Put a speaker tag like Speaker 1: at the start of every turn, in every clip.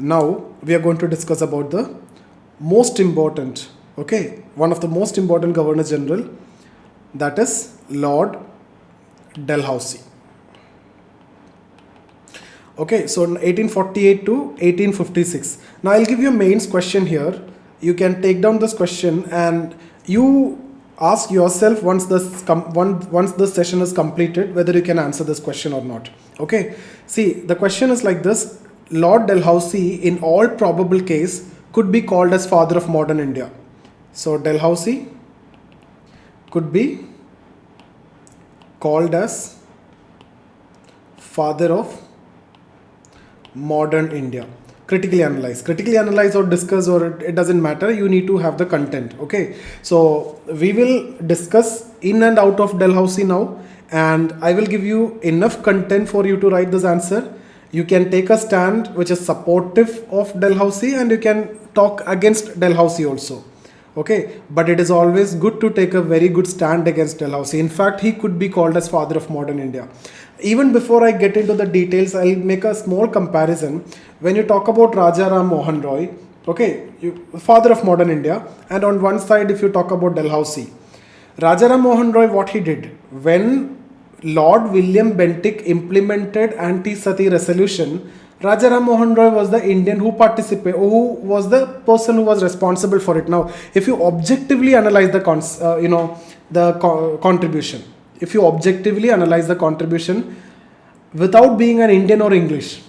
Speaker 1: Now we are going to discuss about the most important, okay, one of the most important Governor General, that is Lord Dalhousie. Okay, so 1848 to 1856. Now I'll give you a mains question here. You can take down this question and you ask yourself once this session is completed whether you can answer this question or not. Okay, see, the question is like this: Lord Dalhousie, in all probable case, could be called as father of modern India. So Dalhousie could be called as father of modern India. Critically analyze or discuss, or it doesn't matter. You need to have the content. Okay, so we will discuss in and out of Dalhousie now, and I will give you enough content for you to write this answer. You can take a stand which is supportive of Dalhousie, and you can talk against Dalhousie also. Okay, but it is always good to take a very good stand against Dalhousie. In fact, he could be called as father of modern India. Even before I get into the details, I'll make a small comparison. When you talk about Raja Ram Mohan Roy, okay, father of modern India, and on one side, if you talk about Dalhousie, Raja Ram Mohan Roy, what he did when Lord William Bentinck implemented anti-sati resolution, Raja Ram Mohan Roy was the Indian who participated, who was the person who was responsible for it. Now, if you objectively analyze the contribution, if you objectively analyze the contribution without being an Indian or English,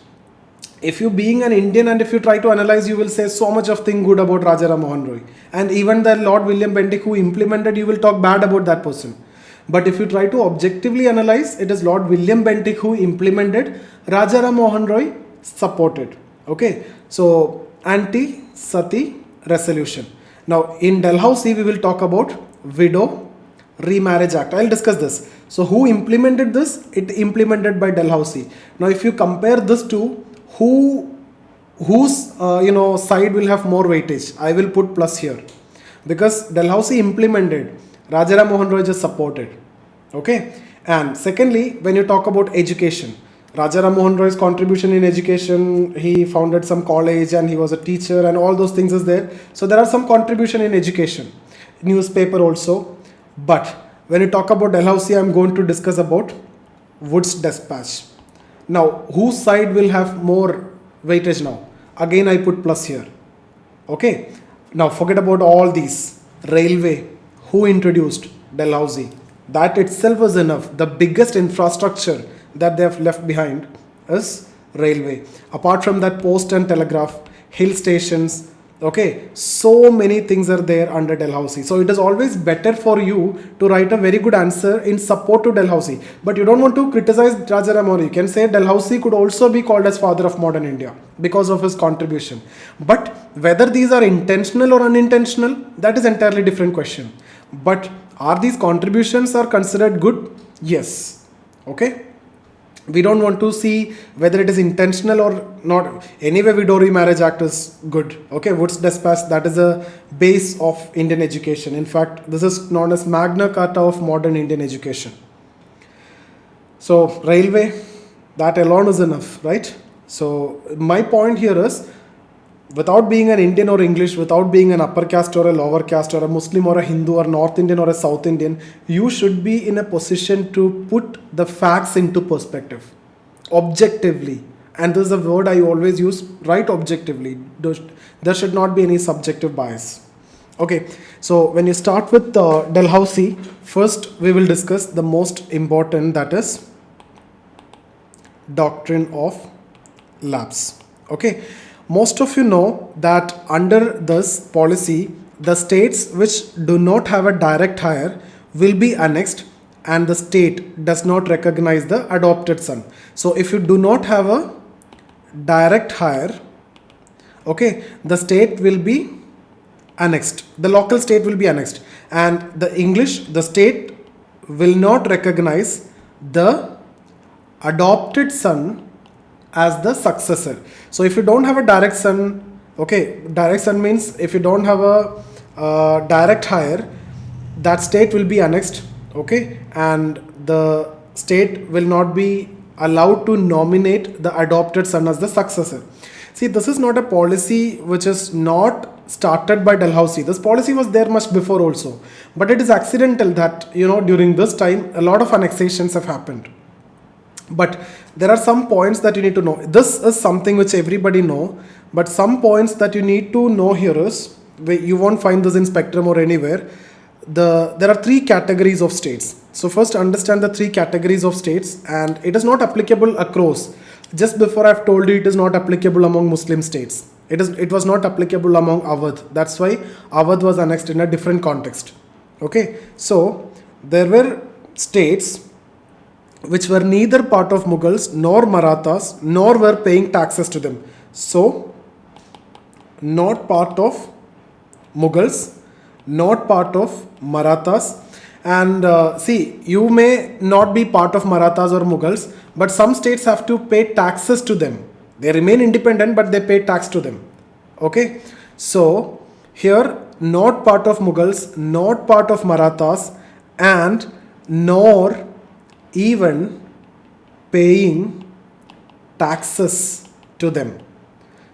Speaker 1: if you being an Indian and if you try to analyze, you will say so much of thing good about Raja Ram Mohan Roy, and even the Lord William Bentinck who implemented, you will talk bad about that person. But if you try to objectively analyze, it is Lord William Bentinck who implemented, Raja Ram Mohan Roy supported. Okay, so anti-sati resolution. Now in Dalhousie, we will talk about Widow Remarriage Act. I'll discuss this. So who implemented this? It implemented by Dalhousie. Now if you compare this to whose side will have more weightage, I will put plus here, because Dalhousie implemented, Raja Ram Mohan Roy just supported. Okay, and secondly, when you talk about education, Raja Ram Mohan Roy's contribution in education, he founded some college and he was a teacher and all those things is there. So there are some contribution in education, newspaper also. But when you talk about Dalhousie, I am going to discuss about Wood's Dispatch. Now, whose side will have more weightage now? Again, I put plus here. Okay. Now, forget about all these. Railway, who introduced? Dalhousie. That itself is enough. The biggest infrastructure that they have left behind is railway. Apart from that, post and telegraph, hill stations, okay, so many things are there under Dalhousie. So it is always better for you to write a very good answer in support to Dalhousie. But you don't want to criticize Raja Ram Mohan Roy. You can say Dalhousie could also be called as father of modern India because of his contribution. But whether these are intentional or unintentional, that is entirely different question. But are these contributions are considered good? Yes. Okay. We don't want to see whether it is intentional or not. Anyway, Widow Remarriage Act is good. Okay, Wood's Dispatch, that is a base of Indian education. In fact, this is known as Magna Carta of modern Indian education. So, railway, that alone is enough, right? So, my point here is, without being an Indian or English, without being an upper caste or a lower caste or a Muslim or a Hindu or North Indian or a South Indian, you should be in a position to put the facts into perspective, objectively. And this is a word I always use, write objectively. There should not be any subjective bias. Okay, so when you start with Dalhousie, first we will discuss the most important, that is doctrine of lapse. Okay. Most of you know that under this policy, the states which do not have a direct hire will be annexed, and the state does not recognize the adopted son. So if you do not have a direct hire, okay, the state will be annexed. The local state will be annexed, and the state will not recognize the adopted son as the successor. So if you don't have a direct son, okay, direct son means if you don't have a direct hire, that state will be annexed, okay, and the state will not be allowed to nominate the adopted son as the successor. See, this is not a policy which is not started by Dalhousie. This policy was there much before also, but it is accidental that during this time a lot of annexations have happened. But there are some points that you need to know. This is something which everybody know, but some points that you need to know here is, you won't find this in Spectrum or anywhere. There are three categories of states. So first understand the three categories of states, and it is not applicable across. Just before I've told you, it is not applicable among Muslim states. It was not applicable among Awadh. That's why Awadh was annexed in a different context. Okay, so there were states which were neither part of Mughals nor Marathas, nor were paying taxes to them. So, not part of Mughals, not part of Marathas. And see, you may not be part of Marathas or Mughals, but some states have to pay taxes to them. They remain independent, but they pay tax to them. Okay, so here, not part of Mughals, not part of Marathas, and nor even paying taxes to them.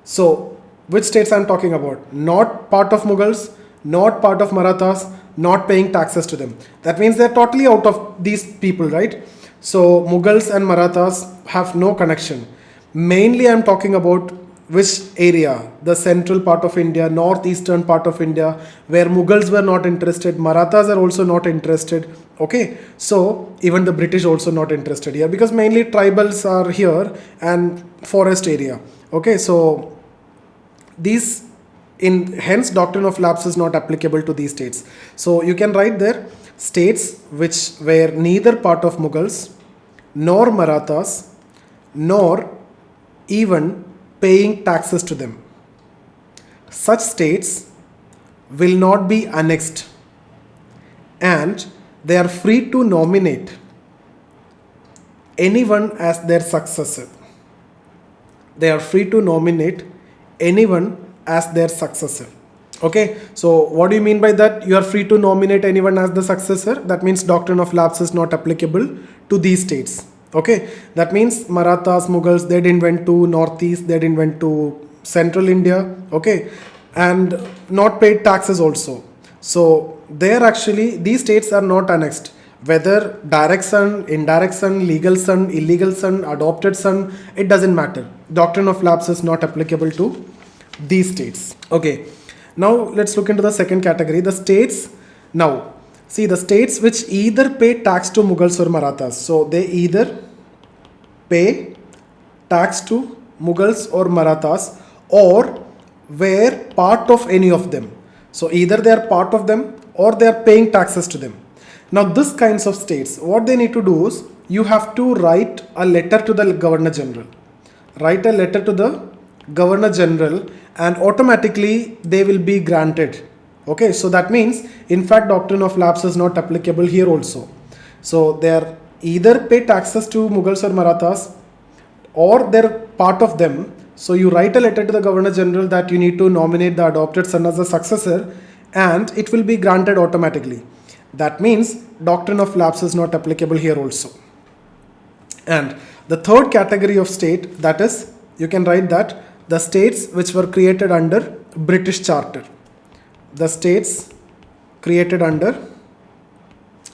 Speaker 1: So, which states I'm talking about? Not part of Mughals, not part of Marathas, not paying taxes to them. That means they're totally out of these people, right? So, Mughals and Marathas have no connection. Mainly, I'm talking about which area? The central part of India, northeastern part of India, where Mughals were not interested, Marathas are also not interested. Okay, so even the British also not interested here, because mainly tribals are here and forest area. Okay, so hence doctrine of lapse is not applicable to these states. So you can write there, states which were neither part of Mughals nor Marathas nor even paying taxes to them. Such states will not be annexed, and they are free to nominate anyone as their successor. They are free to nominate anyone as their successor. Okay, so what do you mean by that? You are free to nominate anyone as the successor. That means doctrine of lapse is not applicable to these states. Okay, that means Marathas, Mughals, they didn't went to northeast, they didn't went to central India. Okay, and not paid taxes also. So there actually these states are not annexed. Whether direct son, indirect son, legal son, illegal son, adopted son, it doesn't matter. Doctrine of lapse is not applicable to these states. Okay, now let's look into the second category, the states. Now see, the states which either pay tax to Mughals or Marathas. So they either pay tax to Mughals or Marathas, or were part of any of them. So either they are part of them or they are paying taxes to them. Now this kinds of states, what they need to do is, you have to write a letter to the Governor General. Write a letter to the Governor General and automatically they will be granted. Okay, so that means in fact doctrine of lapse is not applicable here also. So they are either pay taxes to Mughals or Marathas or they're part of them. So you write a letter to the Governor General that you need to nominate the adopted son as a successor, and it will be granted automatically. That means doctrine of lapse is not applicable here also. And the third category of state, that is, you can write that the states which were created under British Charter. The states created under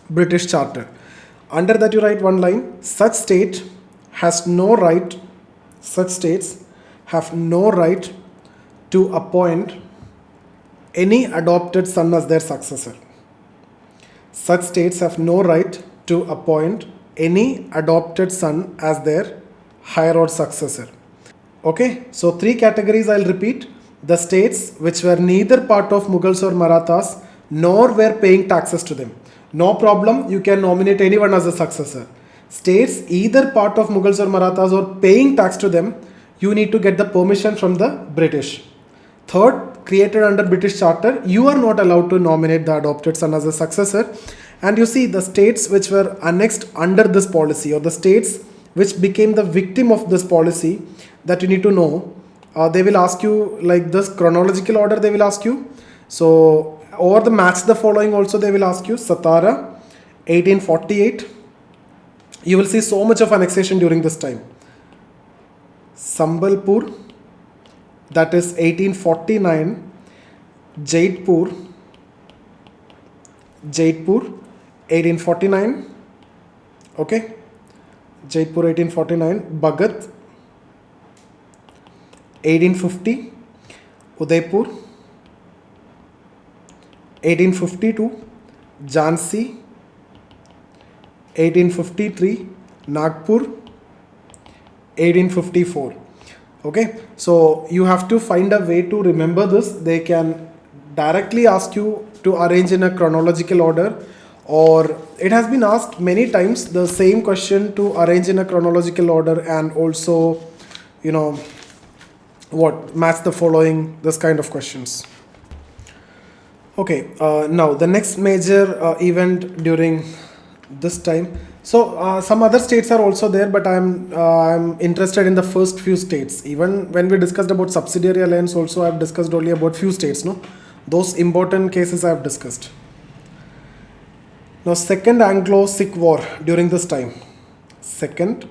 Speaker 1: British Charter. Under that you write one line, such state has no right, such states have no right to appoint any adopted son as their successor. Such states have no right to appoint any adopted son as their heir or successor. Okay, so three categories I'll repeat. The states which were neither part of Mughals or Marathas nor were paying taxes to them. No problem, you can nominate anyone as a successor. States either part of Mughals or Marathas or paying tax to them, you need to get the permission from the British. Third, created under British Charter, you are not allowed to nominate the adopted son as a successor. And you see, the states which were annexed under this policy, or the states which became the victim of this policy, that you need to know, they will ask you like this chronological order they will ask you. So over the match the following also they will ask you. Satara, 1848. You will see so much of annexation during this time. Sambalpur, that is 1849, Jaipur 1849, okay, Jaipur 1849, Bhagat 1850, Udaipur 1852, Jhansi 1853, Nagpur 1854. Okay, so you have to find a way to remember this. They can directly ask you to arrange in a chronological order, or it has been asked many times the same question to arrange in a chronological order, and also, you know, match the following, this kind of questions. Okay, now the next major event during this time. So some other states are also there, but I'm interested in the first few states. Even when we discussed about subsidiary alliance also, I've discussed only about few states, no? Those important cases I've discussed. Now, Second Anglo-Sikh War during this time. Second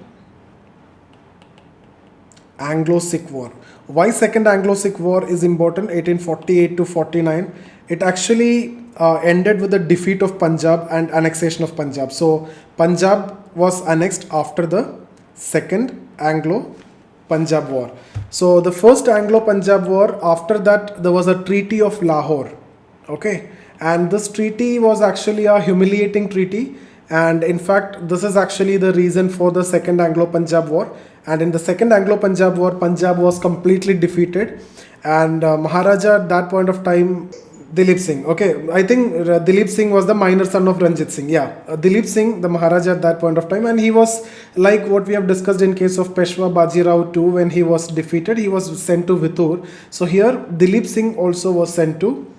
Speaker 1: Anglo-Sikh War. Why Second Anglo-Sikh War is important? 1848 to 49. It actually ended with the defeat of Punjab and annexation of Punjab. So Punjab was annexed after the Second Anglo-Punjab War. So the first Anglo-Punjab War, after that there was a Treaty of Lahore. Okay, and this treaty was actually a humiliating treaty, and in fact this is actually the reason for the Second Anglo-Punjab War. And in the Second Anglo-Punjab War, Punjab was completely defeated, and Maharaja at that point of time, Dilip Singh. Okay, I think Dilip Singh was the minor son of Ranjit Singh. Yeah, Dilip Singh, the Maharaja at that point of time, and he was like what we have discussed in case of Peshwa Bajirao too. When he was defeated, he was sent to Vittur. So here Dilip Singh also was sent to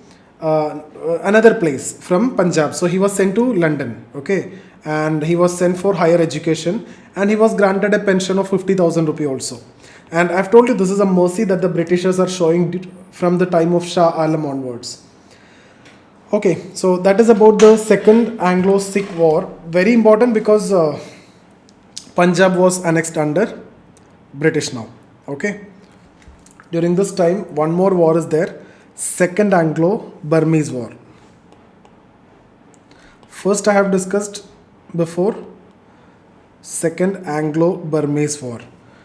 Speaker 1: another place from Punjab. So he was sent to London. Okay, and he was sent for higher education, and he was granted a pension of 50,000 rupee also. And I've told you this is a mercy that the Britishers are showing from the time of Shah Alam onwards. Okay, so that is about the Second Anglo-Sikh War. Very important because Punjab was annexed under British now. Okay, during this time one more war is there, Second Anglo-Burmese War. First I have discussed before, Second Anglo-Burmese War.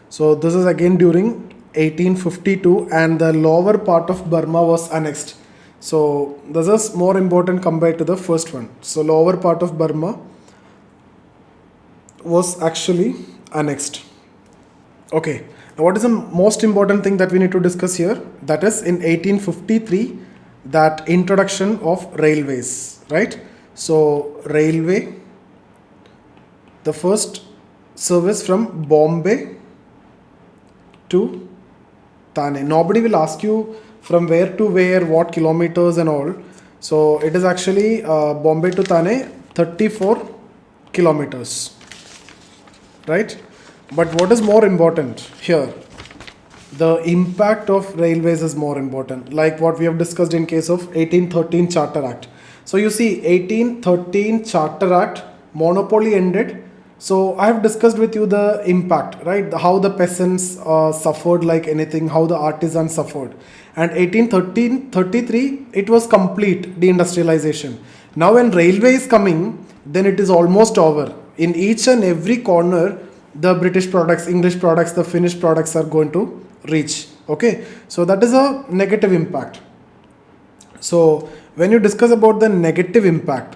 Speaker 1: So this is again during 1852, and the lower part of Burma was annexed. So this is more important compared to the first one. So lower part of Burma was actually annexed. Okay, now what is the most important thing that we need to discuss here? That is in 1853, that introduction of railways, right? So railway, the first service from Bombay to Thane. Nobody will ask you from where to where, what kilometers and all. So it is actually Bombay to Thane, 34 kilometers, right? But what is more important here? The impact of railways is more important, like what we have discussed in case of 1813 Charter Act. So you see, 1813 Charter Act, monopoly ended. So I have discussed with you the impact, right? How the peasants suffered like anything, how the artisans suffered. And 1833, it was complete deindustrialization. Now when railway is coming, then it is almost over. In each and every corner, the British products, English products, the Finnish products are going to reach. Okay, so that is a negative impact. So when you discuss about the negative impact,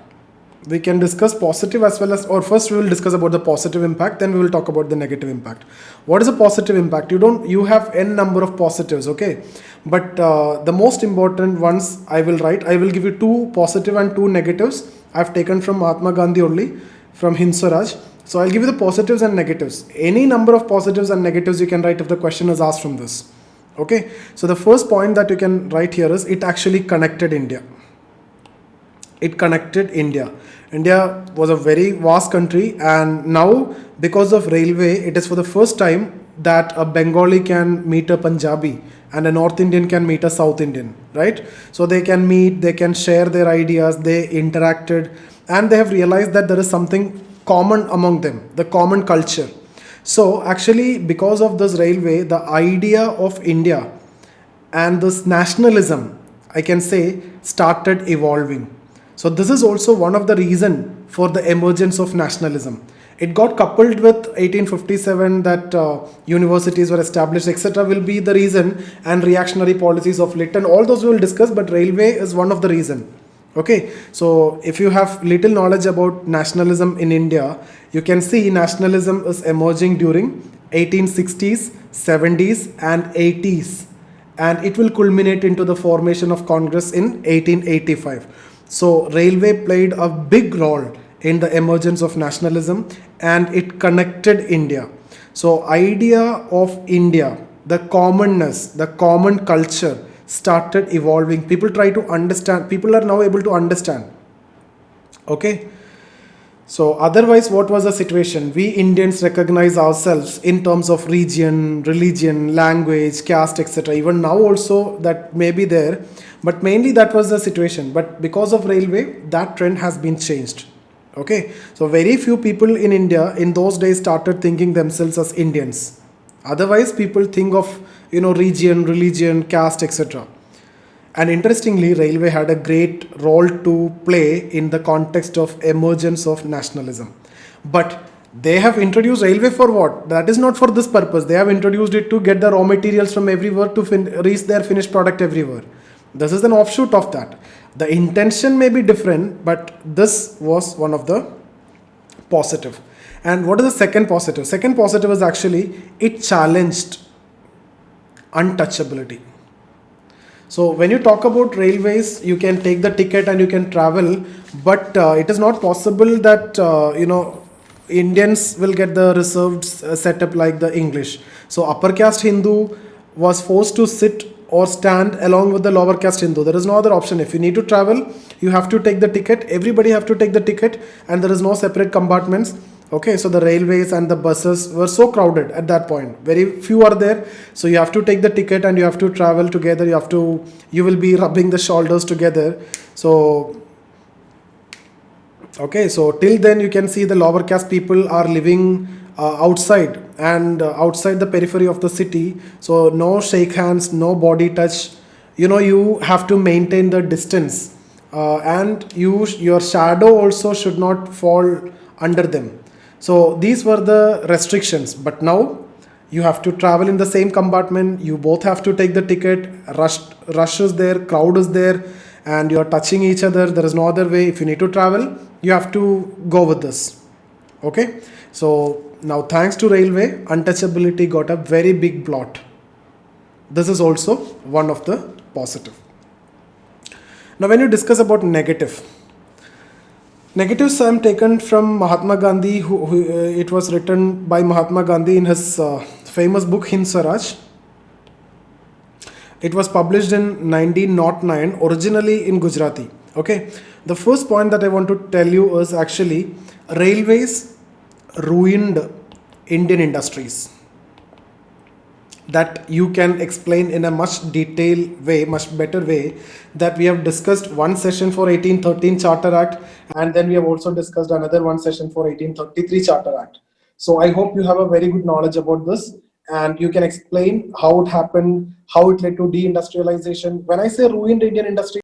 Speaker 1: we can discuss positive as well as, or first we will discuss about the positive impact, then we will talk about the negative impact. What is a positive impact? You have n number of positives, okay, but the most important ones I will write. I will give you 2 positive and 2 negatives. I've taken from Mahatma Gandhi only, from Hind Swaraj. So I'll give you the positives and negatives. Any number of positives and negatives you can write if the question is asked from this. Okay, so the first point that you can write here is it actually connected India. It connected India. India was a very vast country, and now because of railway, it is for the first time that a Bengali can meet a Punjabi and a North Indian can meet a South Indian, right? So they can meet, they can share their ideas, they interacted, and they have realized that there is something common among them, the common culture. So actually, because of this railway, the idea of India and this nationalism, I can say, started evolving. So this is also one of the reason for the emergence of nationalism. It got coupled with 1857 that universities were established, etc. will be the reason, and reactionary policies of Lytton. All those we will discuss, but railway is one of the reason. Okay, so if you have little knowledge about nationalism in India, you can see nationalism is emerging during 1860s, 70s, and 80s, and it will culminate into the formation of Congress in 1885. So, railway played a big role in the emergence of nationalism, and it connected India. So, idea of India, the commonness, the common culture started evolving. People try to understand, people are now able to understand. Okay, so otherwise, what was the situation? We Indians recognize ourselves in terms of region, religion, language, caste, etc. Even now also that may be there, but mainly that was the situation. But because of railway, that trend has been changed. Okay, so very few people in India in those days started thinking themselves as Indians. Otherwise, people think of region, religion, caste, etc. And interestingly, railway had a great role to play in the context of emergence of nationalism. But they have introduced railway for what? That is not for this purpose. They have introduced it to get the raw materials from everywhere to reach their finished product everywhere. This is an offshoot of that. The intention may be different, but this was one of the positive. And what is the second positive? Second positive is actually it challenged untouchability. So when you talk about railways, you can take the ticket and you can travel, but it is not possible that Indians will get the reserved setup like the English. So upper caste Hindu was forced to sit or stand along with the lower caste Hindu. There is no other option. If you need to travel, you have to take the ticket. Everybody have to take the ticket, and there is no separate compartments. Okay, so the railways and the buses were so crowded at that point. Very few are there. So you have to take the ticket and you have to travel together. You will be rubbing the shoulders together. So, okay, so till then you can see the lower caste people are living outside and outside the periphery of the city. So no shake hands, no body touch. You have to maintain the distance, and your shadow also should not fall under them. So these were the restrictions, but now you have to travel in the same compartment. You both have to take the ticket. Rush is there, crowd is there, and you are touching each other. There is no other way. If you need to travel, you have to go with this. Okay. So now, thanks to railway, untouchability got a very big blot. This is also one of the positive. Now, when you discuss about negatives I am taken from Mahatma Gandhi, it was written by Mahatma Gandhi in his famous book Hind Swaraj. It was published in 1909, originally in Gujarati. Okay, the first point that I want to tell you is actually railways ruined Indian industries. That you can explain in a much detailed way, much better way, that we have discussed one session for 1813 Charter Act, and then we have also discussed another one session for 1833 Charter Act. So I hope you have a very good knowledge about this, and you can explain how it happened, how it led to deindustrialization. When I say ruined Indian industry,